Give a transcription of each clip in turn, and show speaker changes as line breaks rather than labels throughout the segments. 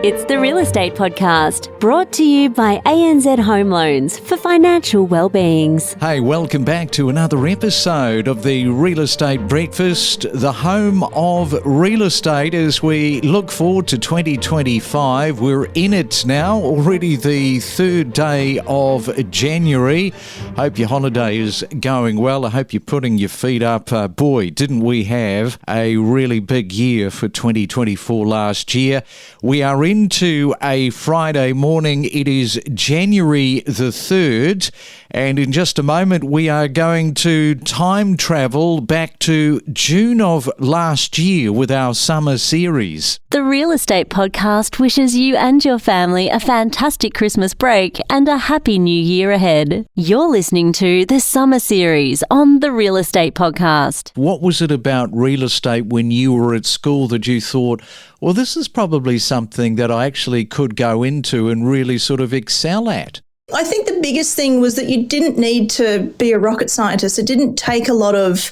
It's the Real Estate Podcast, brought to you by ANZ Home Loans for financial well-beings.
Hey, welcome back to another episode of the Real Estate Breakfast, the home of real estate as we look forward to 2025. We're in it now, already the third day of January. Hope your holiday is going well. I hope you're putting your feet up. Boy, didn't we have a really big year for 2024 last year. We are into a Friday morning. It is January the 3rd, and in just a moment we are going to time travel back to June of last year with our summer series.
The Real Estate Podcast wishes you and your family a fantastic Christmas break and a happy new year ahead. You're listening to the summer series on the Real Estate Podcast.
What was it about real estate when you were at school that you thought, well, this is probably something that I actually could go into and really sort of excel at?
I think the biggest thing was that you didn't need to be a rocket scientist. It didn't take a lot of,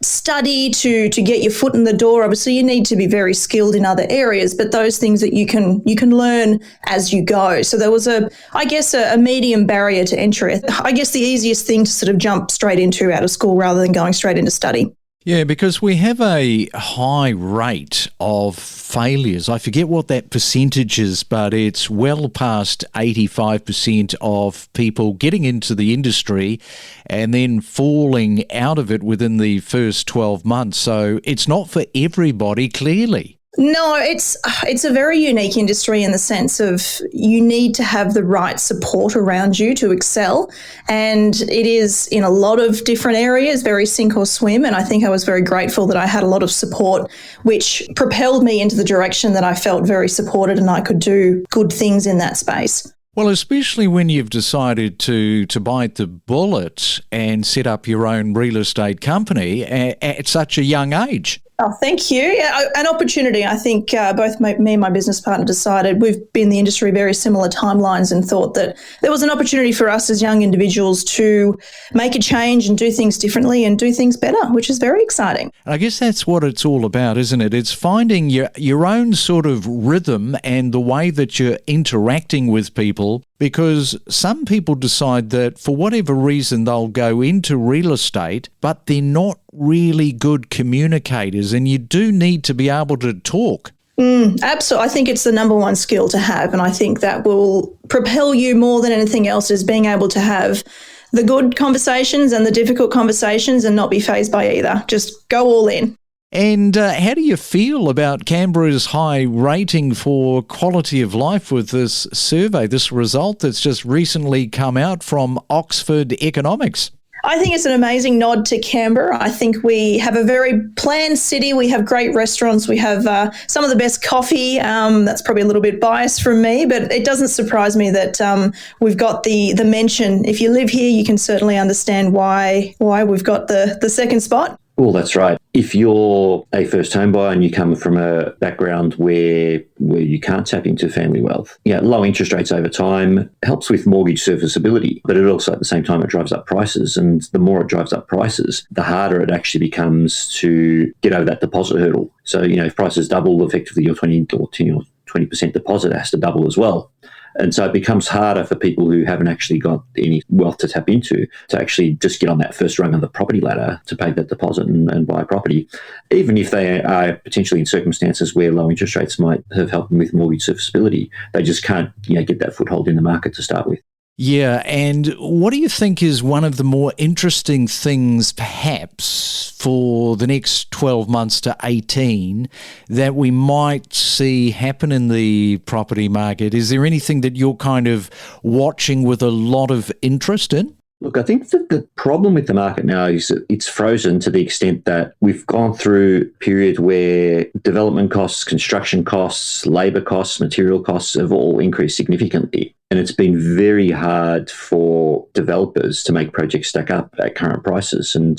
study to get your foot in the door. Obviously, you need to be very skilled in other areas, but those things that you can learn as you go. So there was a medium barrier to entry. I guess the easiest thing to sort of jump straight into out of school rather than going straight into study.
Yeah, because we have a high rate of failures. I forget what that percentage is, but it's well past 85% of people getting into the industry and then falling out of it within the first 12 months. So it's not for everybody, clearly.
No, it's a very unique industry in the sense of you need to have the right support around you to excel. And it is in a lot of different areas, very sink or swim. And I think I was very grateful that I had a lot of support, which propelled me into the direction that I felt very supported and I could do good things in that space.
Well, especially when you've decided to bite the bullet and set up your own real estate company at such a young age.
Oh, thank you. Yeah, an opportunity. I think both me and my business partner decided we've been in the industry very similar timelines and thought that there was an opportunity for us as young individuals to make a change and do things differently and do things better, which is very exciting.
I guess that's what it's all about, isn't it? It's finding your own sort of rhythm and the way that you're interacting with people, because some people decide that for whatever reason they'll go into real estate, but they're not really good communicators, and you do need to be able to talk.
Absolutely. I think it's the number one skill to have, and I think that will propel you more than anything else, is being able to have the good conversations and the difficult conversations and not be fazed by either. Just go all in.
And how do you feel about Canberra's high rating for quality of life with this survey, this result that's just recently come out from Oxford Economics?
I think it's an amazing nod to Canberra. I think we have a very planned city. We have great restaurants. We have some of the best coffee. That's probably a little bit biased from me, but it doesn't surprise me that we've got the mention. If you live here, you can certainly understand why we've got the second spot.
Well, that's right. If you're a first home buyer and you come from a background where you can't tap into family wealth, low interest rates over time helps with mortgage serviceability, but it also at the same time it drives up prices. And the more it drives up prices, the harder it actually becomes to get over that deposit hurdle. So, if prices double, effectively your 20 or 10 or 20% deposit has to double as well. And so it becomes harder for people who haven't actually got any wealth to tap into to actually just get on that first rung of the property ladder to pay that deposit and buy a property, even if they are potentially in circumstances where low interest rates might have helped them with mortgage serviceability. They just can't get that foothold in the market to start with.
Yeah, and what do you think is one of the more interesting things, perhaps, for the next 12 months to 18 that we might see happen in the property market? Is there anything that you're kind of watching with a lot of interest in?
Look, I think that the problem with the market now is that it's frozen to the extent that we've gone through a period where development costs, construction costs, labour costs, material costs have all increased significantly. And it's been very hard for developers to make projects stack up at current prices. And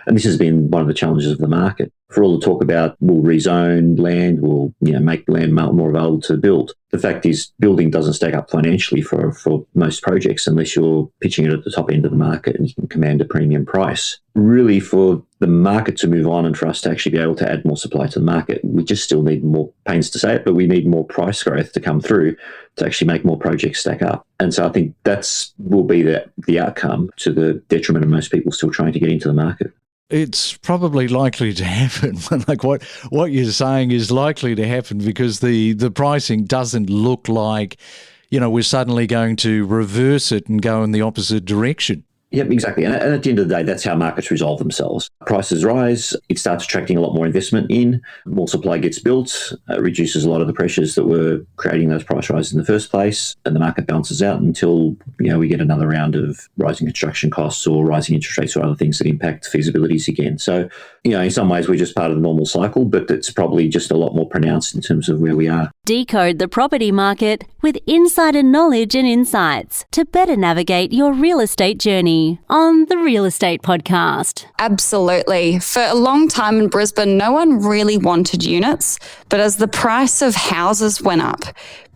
this has been one of the challenges of the market. For all the talk about we'll rezone land, we'll make land more available to build. The fact is building doesn't stack up financially for most projects unless you're pitching it at the top end of the market and you can command a premium price. Really, for the market to move on and for us to actually be able to add more supply to the market, we just still need more, pains to say it, but we need more price growth to come through to actually make more projects stack up. And so I think will be the outcome, to the detriment of most people still trying to get into the market.
It's probably likely to happen. Like what you're saying is likely to happen, because the pricing doesn't look like, we're suddenly going to reverse it and go in the opposite direction.
Yep, exactly. And at the end of the day, that's how markets resolve themselves. Prices rise, it starts attracting a lot more investment in, more supply gets built, reduces a lot of the pressures that were creating those price rises in the first place, and the market balances out until, we get another round of rising construction costs or rising interest rates or other things that impact feasibilities again. So, in some ways we're just part of the normal cycle, but it's probably just a lot more pronounced in terms of where we are.
Decode the property market with insider knowledge and insights to better navigate your real estate journey on the Real Estate Podcast.
Absolutely. For a long time in Brisbane, no one really wanted units, but as the price of houses went up,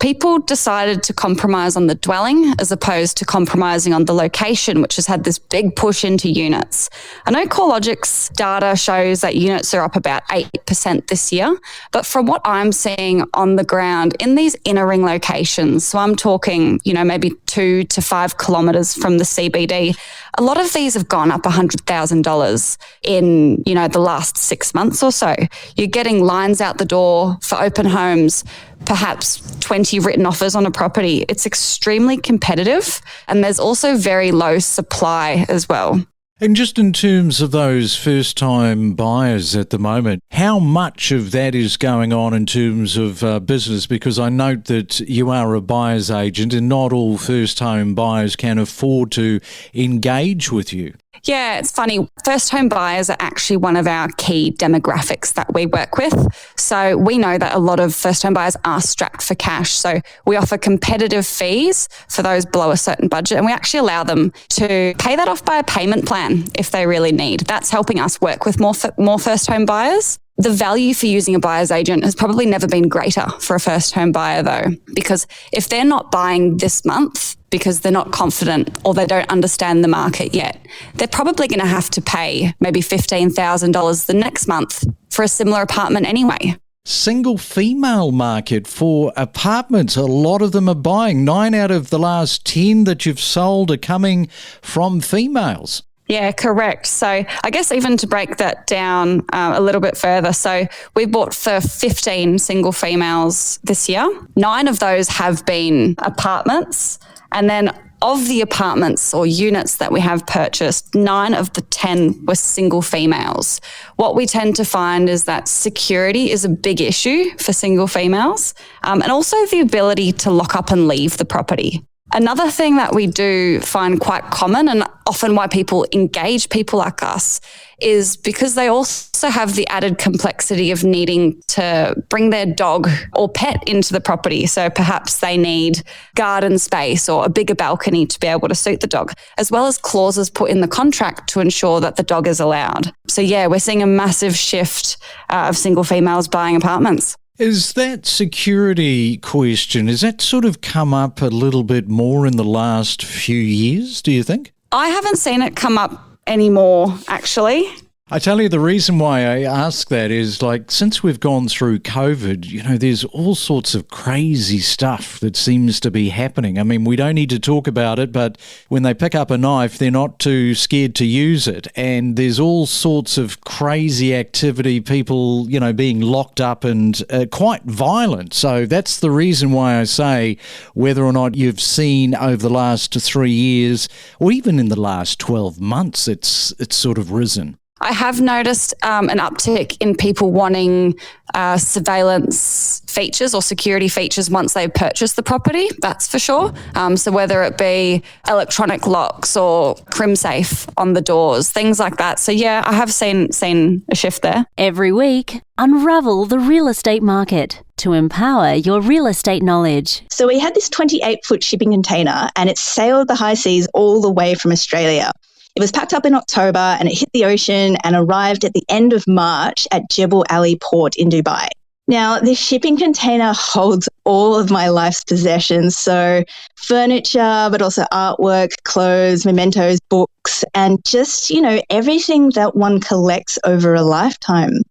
people decided to compromise on the dwelling as opposed to compromising on the location, which has had this big push into units. I know CoreLogic's data shows that units are up about 8% this year, but from what I'm seeing on the ground in these inner ring locations, so I'm talking, maybe 2 to 5 kilometres from the CBD, a lot of these have gone up $100,000 in, the last 6 months or so. You're getting lines out the door for open homes, perhaps 20 written offers on a property. It's extremely competitive, and there's also very low supply as well.
And just in terms of those first-time buyers at the moment, how much of that is going on in terms of business? Because I note that you are a buyer's agent and not all first-home buyers can afford to engage with you.
Yeah, it's funny. First home buyers are actually one of our key demographics that we work with. So we know that a lot of first home buyers are strapped for cash. So we offer competitive fees for those below a certain budget, and we actually allow them to pay that off by a payment plan if they really need. That's helping us work with more first home buyers. The value for using a buyer's agent has probably never been greater for a first home buyer though, because if they're not buying this month because they're not confident or they don't understand the market yet, they're probably going to have to pay maybe $15,000 the next month for a similar apartment anyway.
Single female market for apartments. A lot of them are buying. 9 out of the last 10 that you've sold are coming from females.
Yeah, correct. So I guess even to break that down a little bit further, so we bought for 15 single females this year. 9 of those have been apartments. And then of the apartments or units that we have purchased, 9 of the 10 were single females. What we tend to find is that security is a big issue for single females, and also the ability to lock up and leave the property. Another thing that we do find quite common, and often why people engage people like us, is because they also have the added complexity of needing to bring their dog or pet into the property. So perhaps they need garden space or a bigger balcony to be able to suit the dog, as well as clauses put in the contract to ensure that the dog is allowed. So yeah, we're seeing a massive shift of single females buying apartments.
Is that security question, has that sort of come up a little bit more in the last few years, do you think?
I haven't seen it come up anymore, actually.
I tell you, the reason why I ask that is, since we've gone through COVID, there's all sorts of crazy stuff that seems to be happening. I mean, we don't need to talk about it, but when they pick up a knife, they're not too scared to use it. And there's all sorts of crazy activity, people, being locked up and quite violent. So that's the reason why I say whether or not you've seen over the last 3 years, or even in the last 12 months, it's sort of risen.
I have noticed an uptick in people wanting surveillance features or security features once they've purchased the property, that's for sure. So whether it be electronic locks or CrimSafe on the doors, things like that. So yeah, I have seen a shift there.
Every week, unravel the real estate market to empower your real estate knowledge.
So we had this 28-foot shipping container and it sailed the high seas all the way from Australia. It was packed up in October and it hit the ocean and arrived at the end of March at Jebel Ali Port in Dubai. Now, this shipping container holds all of my life's possessions. So furniture, but also artwork, clothes, mementos, books, and just, everything that one collects over a lifetime.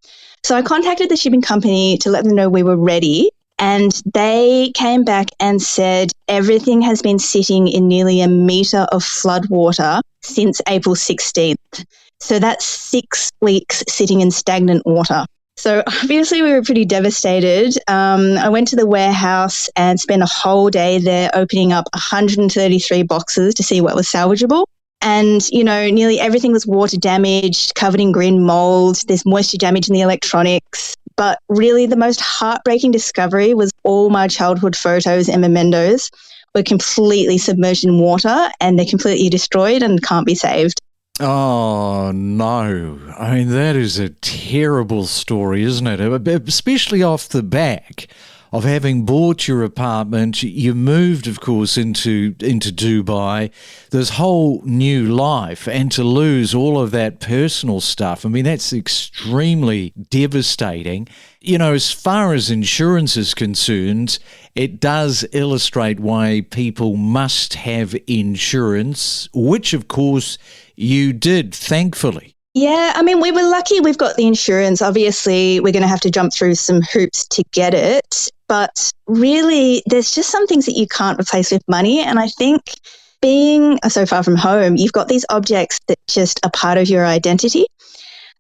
So I contacted the shipping company to let them know we were ready. And they came back and said everything has been sitting in nearly a metre of flood water since April 16th. So that's 6 weeks sitting in stagnant water. So obviously we were pretty devastated. I went to the warehouse and spent a whole day there opening up 133 boxes to see what was salvageable. And, nearly everything was water damaged, covered in green mold. There's moisture damage in the electronics. But really the most heartbreaking discovery was all my childhood photos and mementos were completely submerged in water and they're completely destroyed and can't be saved.
Oh, no. I mean, that is a terrible story, isn't it? Especially off the back of having bought your apartment. You moved, of course, into Dubai, this whole new life, and to lose all of that personal stuff. I mean, that's extremely devastating. As far as insurance is concerned, it does illustrate why people must have insurance, which, of course, you did, thankfully.
Yeah, I mean, we were lucky we've got the insurance. Obviously, we're going to have to jump through some hoops to get it. But really, there's just some things that you can't replace with money. And I think being so far from home, you've got these objects that just are part of your identity.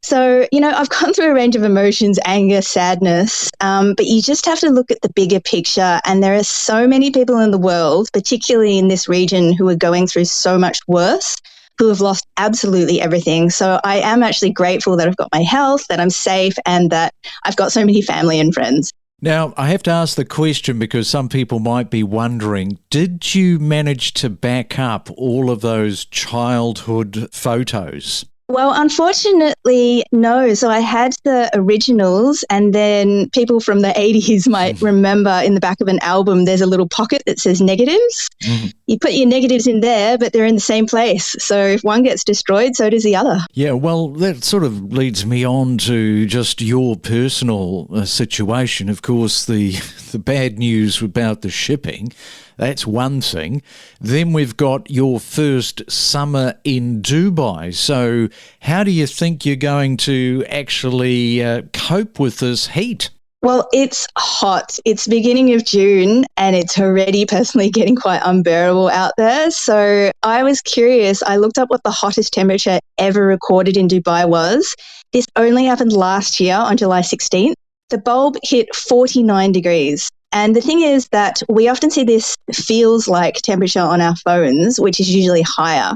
So, I've gone through a range of emotions, anger, sadness, but you just have to look at the bigger picture. And there are so many people in the world, particularly in this region, who are going through so much worse, who have lost absolutely everything. So I am actually grateful that I've got my health, that I'm safe, and that I've got so many family and friends.
Now, I have to ask the question because some people might be wondering, did you manage to back up all of those childhood photos?
Well, unfortunately, no. So I had the originals, and then people from the 80s might remember in the back of an album, there's a little pocket that says negatives. Mm-hmm. You put your negatives in there, but they're in the same place. So if one gets destroyed, so does the other.
Yeah, well, that sort of leads me on to just your personal situation. Of course, the bad news about the shipping. That's one thing. Then we've got your first summer in Dubai. So how do you think you're going to actually cope with this heat?
Well, it's hot. It's beginning of June and it's already personally getting quite unbearable out there. So I was curious. I looked up what the hottest temperature ever recorded in Dubai was. This only happened last year on July 16th. The bulb hit 49 degrees. And the thing is that we often see this feels like temperature on our phones, which is usually higher.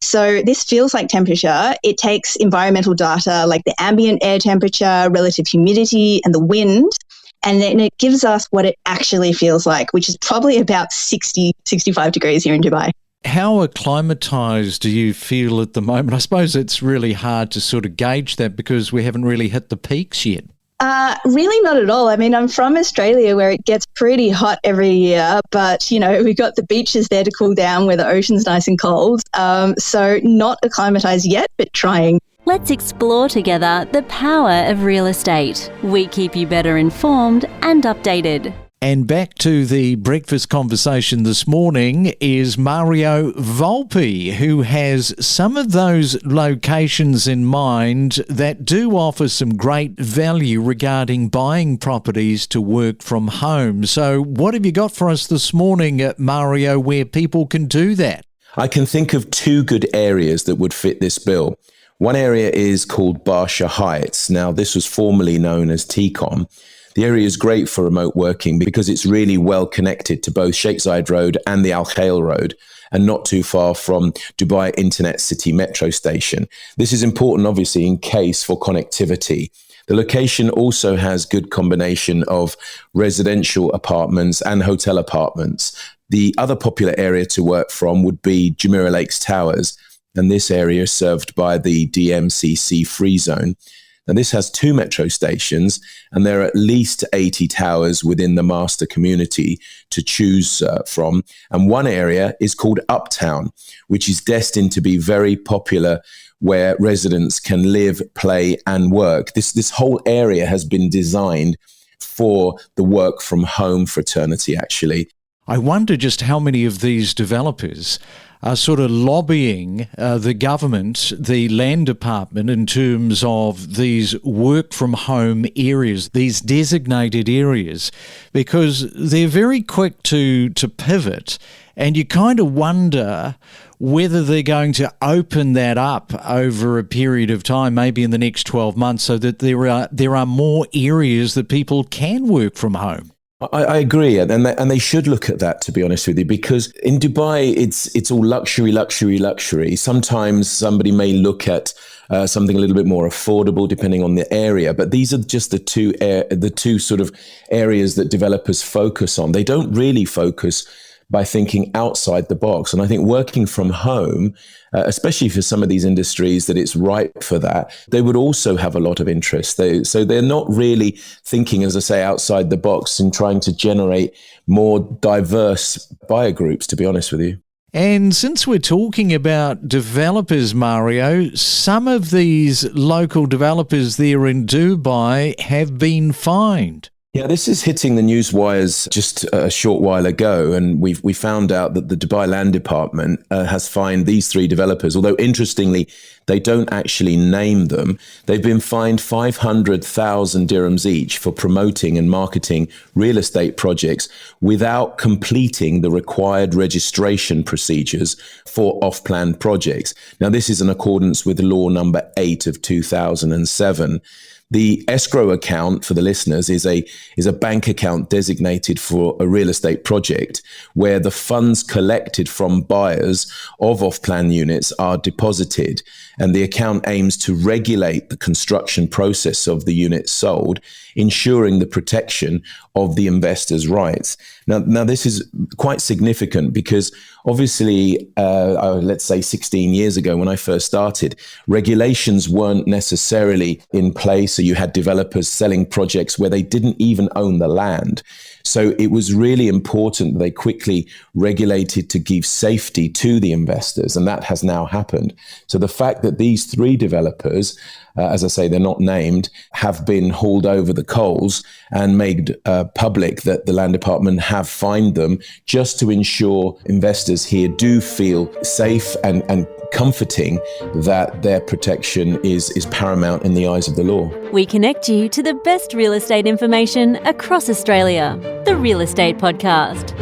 So this feels like temperature. It takes environmental data like the ambient air temperature, relative humidity, and the wind, and then it gives us what it actually feels like, which is probably about 60, 65 degrees here in Dubai.
How acclimatised do you feel at the moment? I suppose it's really hard to sort of gauge that because we haven't really hit the peaks yet.
Really not at all. I mean, I'm from Australia where it gets pretty hot every year, but, we've got the beaches there to cool down where the ocean's nice and cold. So not acclimatised yet, but trying.
Let's explore together the power of real estate. We keep you better informed and updated.
And back to the breakfast conversation this morning is Mario Volpe, who has some of those locations in mind that do offer some great value regarding buying properties to work from home. So what have you got for us this morning, Mario, where people can do that?
I can think of two good areas that would fit this bill. One area is called Barsha Heights. Now, this was formerly known as TCOM. The area is great for remote working because it's really well connected to both Sheikh Zayed Road and the Al Khail Road, and not too far from Dubai Internet City Metro Station. This is important, obviously, in case for connectivity. The location also has good combination of residential apartments and hotel apartments. The other popular area to work from would be Jumeirah Lakes Towers, and this area is served by the DMCC Free Zone. Now, this has 2 metro stations, and there are at least 80 towers within the master community to choose from. And one area is called Uptown, which is destined to be very popular, where residents can live, play, and work. This whole area has been designed for the work from home fraternity, actually.
I wonder just how many of these developers are sort of lobbying the government, the land department, in terms of these work from home areas, these designated areas, because they're very quick to pivot, and you kind of wonder whether they're going to open that up over a period of time, maybe in the next 12 months, so that there are more areas that people can work from home.
I agree, and they should look at that, to be honest with you, because in Dubai it's all luxury. Sometimes somebody may look at something a little bit more affordable, depending on the area. But these are just the two sort of areas that developers focus on. They don't really focus by thinking outside the box. And I think working from home, especially for some of these industries that it's ripe for that, they would also have a lot of interest. So they're not really thinking, as I say, outside the box and trying to generate more diverse buyer groups, to be honest with you.
And since we're talking about developers, Mario, some of these local developers there in Dubai have been fined.
Yeah, this is hitting the news wires just a short while ago, and we found out that the Dubai Land Department has fined these three developers, although interestingly, they don't actually name them. They've been fined 500,000 dirhams each for promoting and marketing real estate projects without completing the required registration procedures for off-plan projects. Now, this is in accordance with Law Number 8 of 2007. The escrow account, for the listeners, is a bank account designated for a real estate project where the funds collected from buyers of off-plan units are deposited, and the account aims to regulate the construction process of the units sold, ensuring the protection of the investor's rights. Now this is quite significant because obviously, let's say 16 years ago when I first started, regulations weren't necessarily in place. So you had developers selling projects where they didn't even own the land. So it was really important that they quickly regulated to give safety to the investors, and that has now happened. So the fact that these three developers, as I say, they're not named, have been hauled over the coals and made public that the Land Department have fined them just to ensure investors here do feel safe and comforting that their protection is paramount in the eyes of the law.
We connect you to the best real estate information across Australia. The Real Estate Podcast.